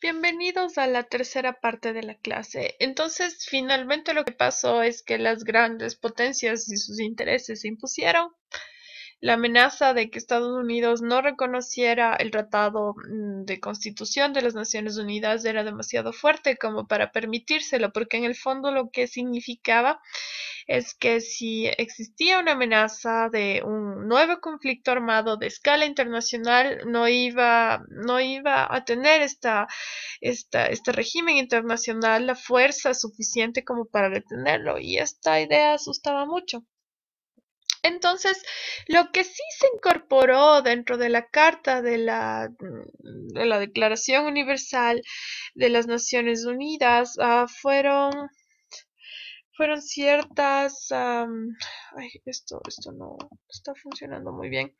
Bienvenidos a la tercera parte de la clase. Entonces, finalmente lo que pasó es que las grandes potencias y sus intereses se impusieron. La amenaza de que Estados Unidos no reconociera el Tratado de Constitución de las Naciones Unidas era demasiado fuerte como para permitírselo, porque en el fondo lo que significaba es que si existía una amenaza de un nuevo conflicto armado de escala internacional, no iba a tener este régimen internacional la fuerza suficiente como para detenerlo, y esta idea asustaba mucho. Entonces, lo que sí se incorporó dentro de la Carta de la Declaración Universal de las Naciones Unidas fueron ciertas, ay, esto no está funcionando muy bien.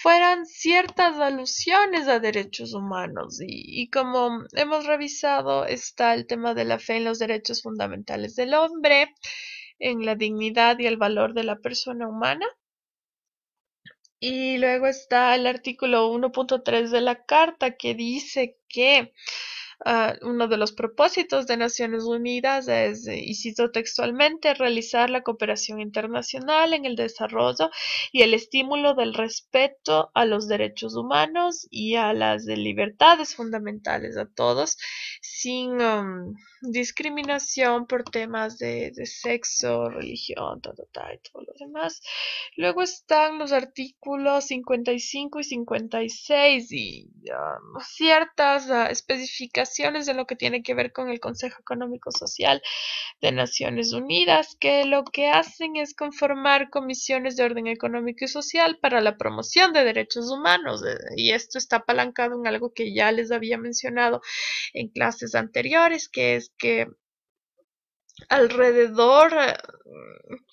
Fueron ciertas alusiones a derechos humanos y como hemos revisado, está el tema de la fe en los derechos fundamentales del hombre, en la dignidad y el valor de la persona humana. Y luego está el artículo 1.3 de la Carta, que dice que uno de los propósitos de Naciones Unidas es, y cito textualmente, realizar la cooperación internacional en el desarrollo y el estímulo del respeto a los derechos humanos y a las libertades fundamentales a todos, sin discriminación por temas de sexo, religión, y todo lo demás. Luego están los artículos 55 y 56 y ciertas especificaciones de lo que tiene que ver con el Consejo Económico Social de Naciones Unidas, que lo que hacen es conformar comisiones de orden económico y social para la promoción de derechos humanos. Y esto está apalancado en algo que ya les había mencionado en clases anteriores, que es que alrededor,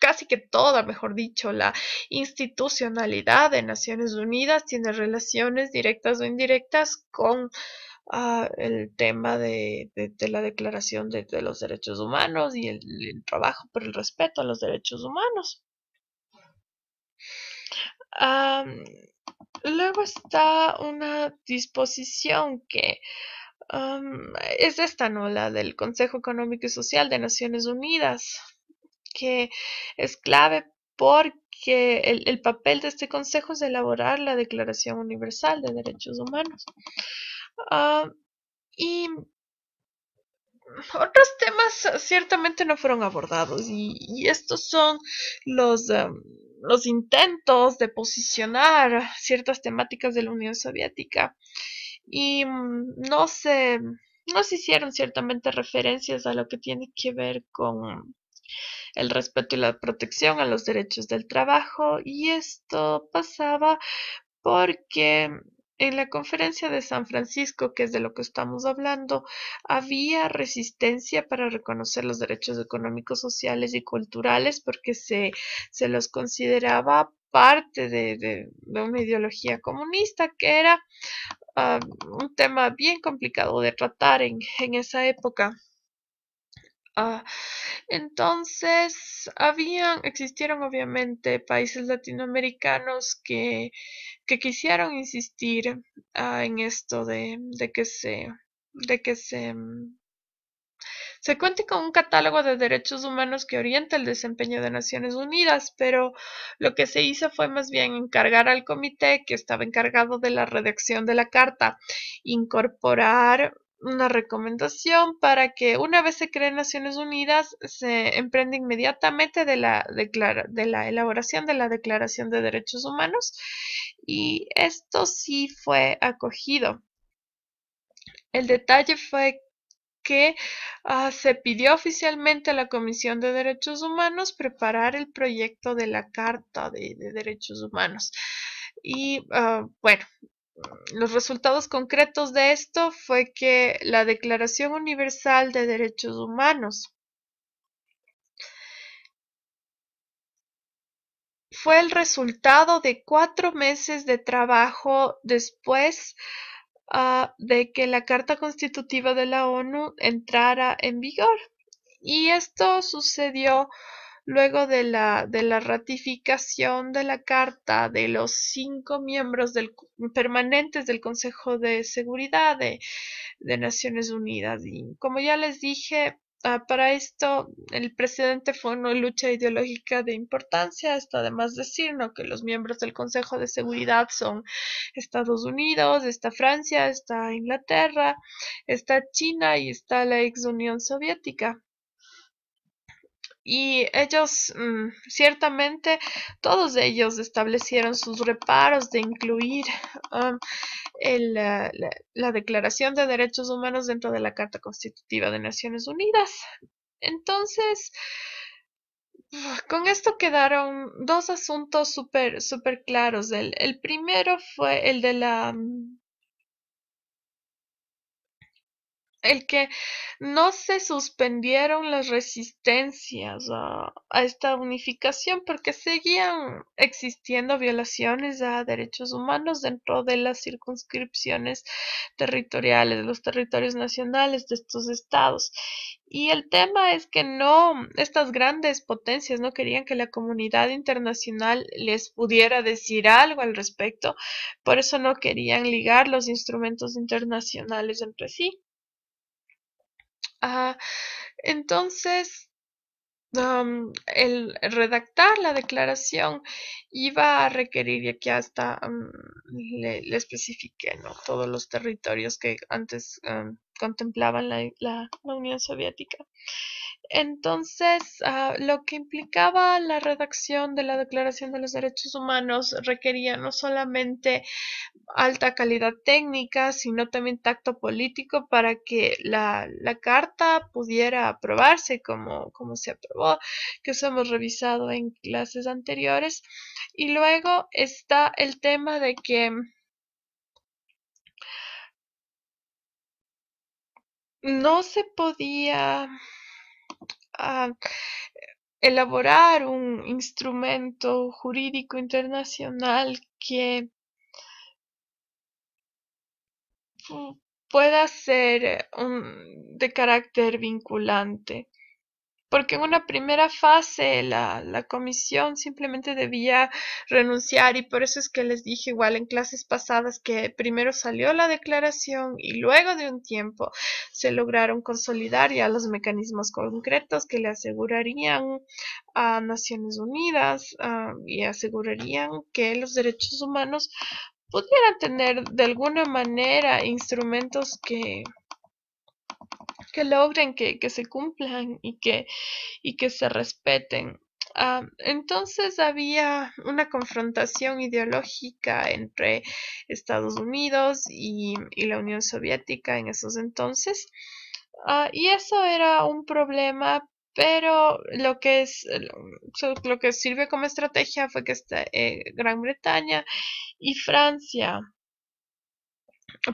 casi que toda, mejor dicho, la institucionalidad de Naciones Unidas tiene relaciones directas o indirectas con el tema de la Declaración de los Derechos Humanos y el trabajo por el respeto a los derechos humanos. Am, Luego está una disposición que es esta, ¿no? La del Consejo Económico y Social de Naciones Unidas, que es clave porque el papel de este consejo es elaborar la Declaración Universal de Derechos Humanos. Ah, y otros temas ciertamente no fueron abordados, y estos son los intentos de posicionar ciertas temáticas de la Unión Soviética y no se hicieron ciertamente referencias a lo que tiene que ver con el respeto y la protección a los derechos del trabajo, y esto pasaba porque en la conferencia de San Francisco, que es de lo que estamos hablando, había resistencia para reconocer los derechos económicos, sociales y culturales porque se los consideraba parte de una ideología comunista, que era un tema bien complicado de tratar en esa época. Ah, entonces, existieron obviamente países latinoamericanos que quisieron insistir en esto de que se cuente con un catálogo de derechos humanos que orienta el desempeño de Naciones Unidas, pero lo que se hizo fue más bien encargar al comité que estaba encargado de la redacción de la carta, incorporar una recomendación para que una vez se creen Naciones Unidas se emprenda inmediatamente de la elaboración de la Declaración de Derechos Humanos, y esto sí fue acogido. El detalle fue que se pidió oficialmente a la Comisión de Derechos Humanos preparar el proyecto de la Carta de Derechos Humanos. Y bueno, los resultados concretos de esto fue que la Declaración Universal de Derechos Humanos fue el resultado de 4 meses de trabajo después de que la Carta Constitutiva de la ONU entrara en vigor. Y esto sucedió luego de la ratificación de la Carta de los 5 miembros permanentes del Consejo de Seguridad de Naciones Unidas. Y como ya les dije, para esto el presidente fue una lucha ideológica de importancia. Está de más decir, ¿no?, que los miembros del Consejo de Seguridad son Estados Unidos, está Francia, está Inglaterra, está China y está la ex Unión Soviética. Y ellos, ciertamente, todos ellos establecieron sus reparos de incluir um, la Declaración de Derechos Humanos dentro de la Carta Constitutiva de Naciones Unidas. Entonces, con esto quedaron dos asuntos súper claros. El primero fue el de el que no se suspendieron las resistencias a esta unificación porque seguían existiendo violaciones a derechos humanos dentro de las circunscripciones territoriales, de los territorios nacionales de estos estados. Y el tema es que no, estas grandes potencias no querían que la comunidad internacional les pudiera decir algo al respecto, por eso no querían ligar los instrumentos internacionales entre sí. Ah, entonces, el redactar la declaración iba a requerir, y aquí hasta le especifiqué, ¿no?, todos los territorios que antes contemplaban la Unión Soviética. Entonces, lo que implicaba la redacción de la Declaración de los Derechos Humanos requería no solamente alta calidad técnica, sino también tacto político para que la carta pudiera aprobarse como se aprobó, que eso hemos revisado en clases anteriores. Y luego está el tema de que no se podía ah, elaborar un instrumento jurídico internacional que pueda ser de carácter vinculante. Porque en una primera fase la comisión simplemente debía renunciar, y por eso es que les dije igual en clases pasadas que primero salió la declaración y luego de un tiempo se lograron consolidar ya los mecanismos concretos que le asegurarían a Naciones Unidas y asegurarían que los derechos humanos pudieran tener de alguna manera instrumentos que logren que se cumplan y que se respeten. Entonces había una confrontación ideológica entre Estados Unidos y la Unión Soviética en esos entonces. Y eso era un problema, pero lo que sirvió como estrategia fue que Gran Bretaña y Francia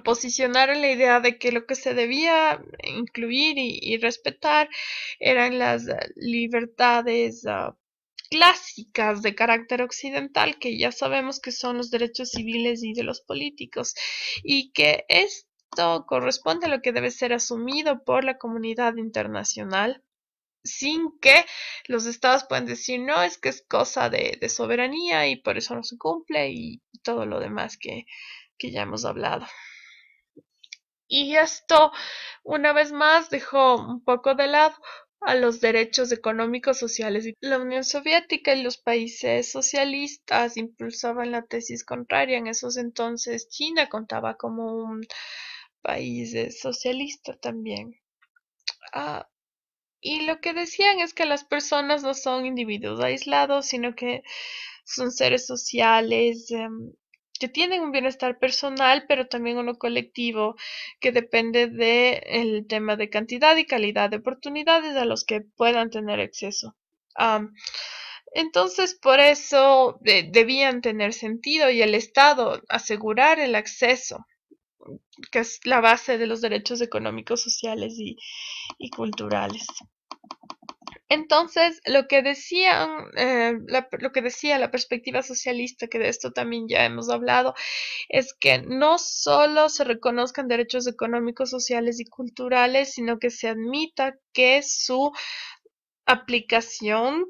posicionaron la idea de que lo que se debía incluir y respetar eran las libertades clásicas de carácter occidental, que ya sabemos que son los derechos civiles y de los políticos, y que esto corresponde a lo que debe ser asumido por la comunidad internacional, sin que los estados puedan decir, no, es que es cosa de soberanía y por eso no se cumple, y todo lo demás que ya hemos hablado. Y esto, una vez más, dejó un poco de lado a los derechos económicos, sociales. La Unión Soviética y los países socialistas impulsaban la tesis contraria. En esos entonces, China contaba como un país socialista también. Y lo que decían es que las personas no son individuos aislados, sino que son seres sociales, que tienen un bienestar personal, pero también uno colectivo, que depende del tema de cantidad y calidad de oportunidades a los que puedan tener acceso. Entonces, por eso debían tener sentido y el Estado asegurar el acceso, que es la base de los derechos económicos, sociales y culturales. Entonces, lo que decía la perspectiva socialista, que de esto también ya hemos hablado, es que no solo se reconozcan derechos económicos, sociales y culturales, sino que se admita que su aplicación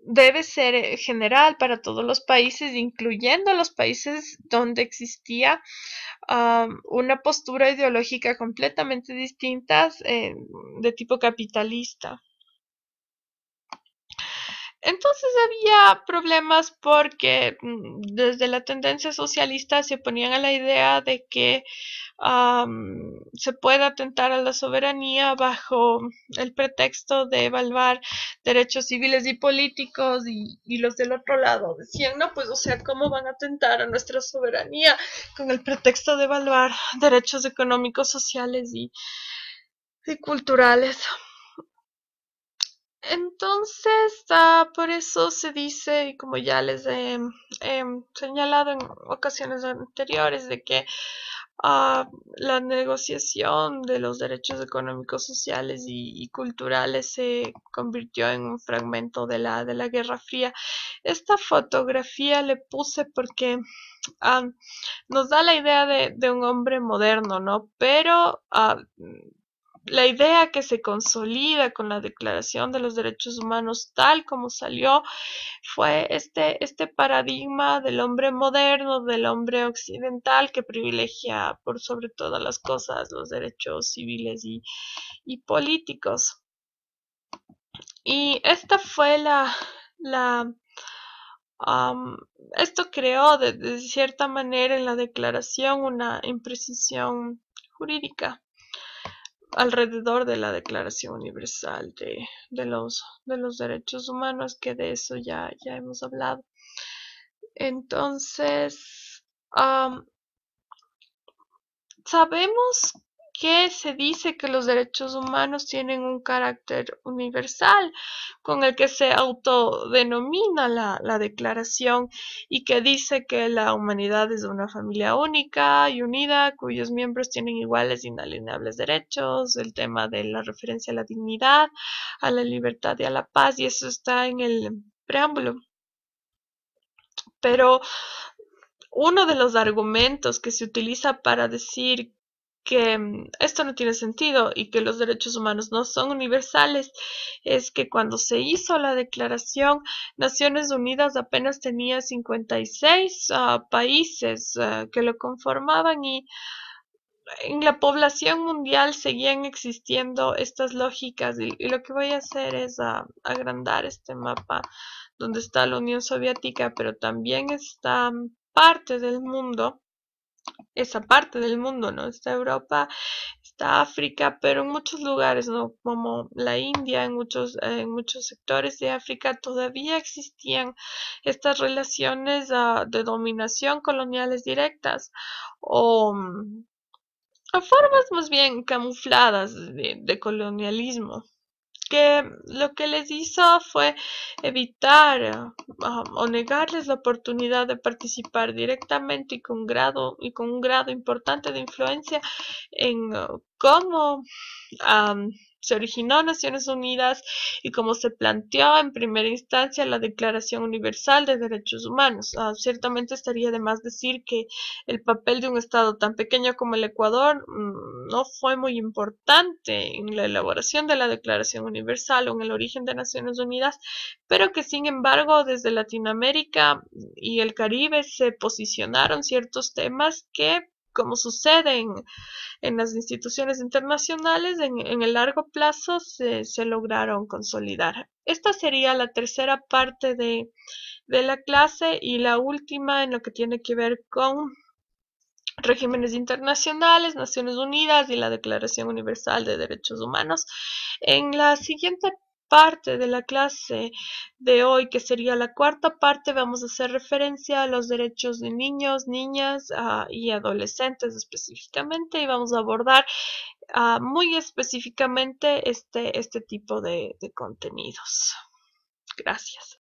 debe ser general para todos los países, incluyendo los países donde existía una postura ideológica completamente distinta de tipo capitalista. Entonces había problemas porque desde la tendencia socialista se oponían a la idea de que se puede atentar a la soberanía bajo el pretexto de evaluar derechos civiles y políticos y los del otro lado decían, no, pues o sea, ¿cómo van a atentar a nuestra soberanía con el pretexto de evaluar derechos económicos, sociales y culturales? Entonces, por eso se dice, y como ya les he señalado en ocasiones anteriores, de que la negociación de los derechos económicos, sociales y culturales se convirtió en un fragmento de la Guerra Fría. Esta fotografía le puse porque nos da la idea de un hombre moderno, ¿no? Pero la idea que se consolida con la Declaración de los Derechos Humanos tal como salió fue este paradigma del hombre moderno, del hombre occidental que privilegia por sobre todas las cosas los derechos civiles y políticos. Y esta fue la esto creó de cierta manera en la declaración una imprecisión jurídica alrededor de la Declaración Universal de los Derechos Humanos, que de eso ya hemos hablado. Entonces, sabemos que se dice que los derechos humanos tienen un carácter universal con el que se autodenomina la declaración y que dice que la humanidad es una familia única y unida cuyos miembros tienen iguales e inalienables derechos, el tema de la referencia a la dignidad, a la libertad y a la paz, y eso está en el preámbulo. Pero uno de los argumentos que se utiliza para decir que esto no tiene sentido y que los derechos humanos no son universales es que cuando se hizo la declaración, Naciones Unidas apenas tenía 56 países que lo conformaban y en la población mundial seguían existiendo estas lógicas y lo que voy a hacer es agrandar este mapa donde está la Unión Soviética, pero también está parte del mundo, esa parte del mundo, ¿no? Está Europa, está África, pero en muchos lugares, ¿no? Como la India, en muchos sectores de África todavía existían estas relaciones de dominación coloniales directas o formas más bien camufladas de colonialismo, que lo que les hizo fue evitar o negarles la oportunidad de participar directamente y con un grado importante de influencia en cómo se originó Naciones Unidas y cómo se planteó en primera instancia la Declaración Universal de Derechos Humanos. Ciertamente estaría de más decir que el papel de un Estado tan pequeño como el Ecuador no fue muy importante en la elaboración de la Declaración Universal o en el origen de Naciones Unidas, pero que sin embargo desde Latinoamérica y el Caribe se posicionaron ciertos temas que, como sucede en las instituciones internacionales, en el largo plazo se lograron consolidar. Esta sería la tercera parte de la clase y la última en lo que tiene que ver con regímenes internacionales, Naciones Unidas y la Declaración Universal de Derechos Humanos. En la siguiente parte de la clase de hoy, que sería la cuarta parte, vamos a hacer referencia a los derechos de niños, niñas y adolescentes específicamente, y vamos a abordar muy específicamente este tipo de contenidos. Gracias.